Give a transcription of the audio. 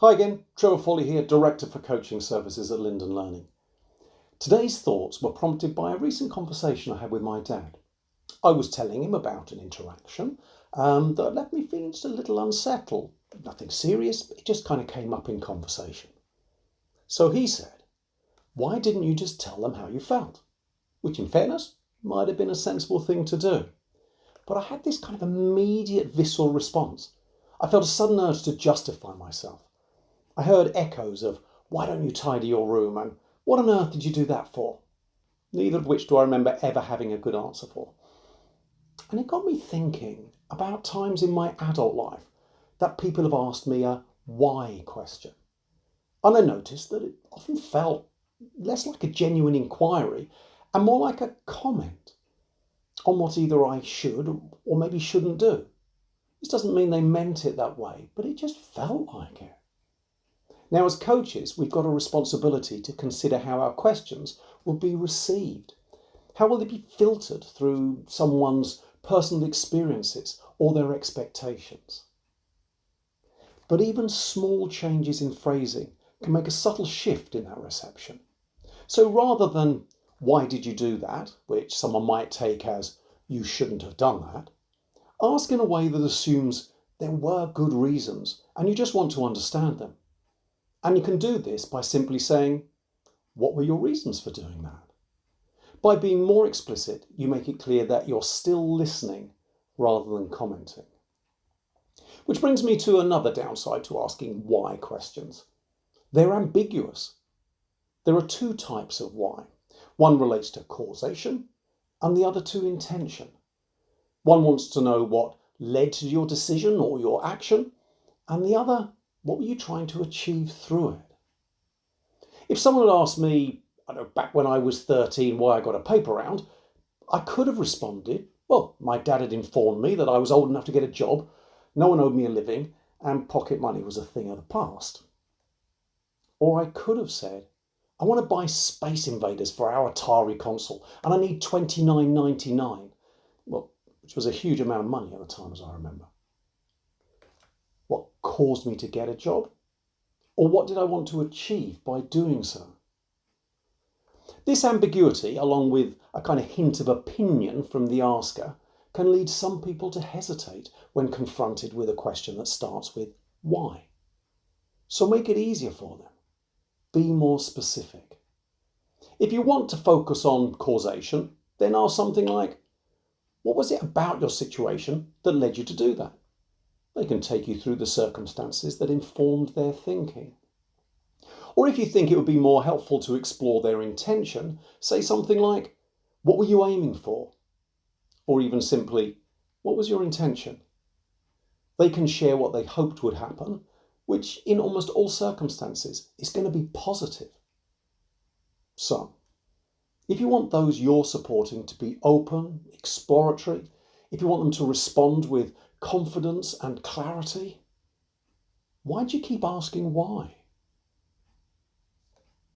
Hi again, Trevor Foley here, Director for Coaching Services at Linden Learning. Today's thoughts were prompted by a recent conversation I had with my dad. I was telling him about an interaction that left me feeling just a little unsettled. Nothing serious, but it just kind of came up in conversation. So he said, "Why didn't you just tell them how you felt?" Which, in fairness, might have been a sensible thing to do. But I had this kind of immediate visceral response. I felt a sudden urge to justify myself. I heard echoes of, "Why don't you tidy your room?" and "What on earth did you do that for?" Neither of which do I remember ever having a good answer for. And it got me thinking about times in my adult life that people have asked me a why question. And I noticed that it often felt less like a genuine inquiry and more like a comment on what either I should or maybe shouldn't do. This doesn't mean they meant it that way, but it just felt like it. Now, as coaches, we've got a responsibility to consider how our questions will be received. How will they be filtered through someone's personal experiences or their expectations? But even small changes in phrasing can make a subtle shift in that reception. So rather than, "Why did you do that?" which someone might take as, "You shouldn't have done that," ask in a way that assumes there were good reasons and you just want to understand them. And you can do this by simply saying, "What were your reasons for doing that?" By being more explicit, you make it clear that you're still listening rather than commenting. Which brings me to another downside to asking why questions. They're ambiguous. There are two types of why. One relates to causation and the other to intention. One wants to know what led to your decision or your action, and the other, what were you trying to achieve through it? If someone had asked me, I don't know, back when I was 13 why I got a paper round, I could have responded, well, my dad had informed me that I was old enough to get a job, no one owed me a living, and pocket money was a thing of the past. Or I could have said, "I want to buy Space Invaders for our Atari console, and I need $29.99. Well, which was a huge amount of money at the time, as I remember. What caused me to get a job? Or what did I want to achieve by doing so? This ambiguity, along with a kind of hint of opinion from the asker, can lead some people to hesitate when confronted with a question that starts with why. So make it easier for them. Be more specific. If you want to focus on causation, then ask something like, "What was it about your situation that led you to do that?" They can take you through the circumstances that informed their thinking. Or if you think it would be more helpful to explore their intention, say something like, "What were you aiming for?" Or even simply, "What was your intention?" They can share what they hoped would happen, which in almost all circumstances is going to be positive. So, if you want those you're supporting to be open, exploratory, if you want them to respond with confidence and clarity, why do you keep asking why?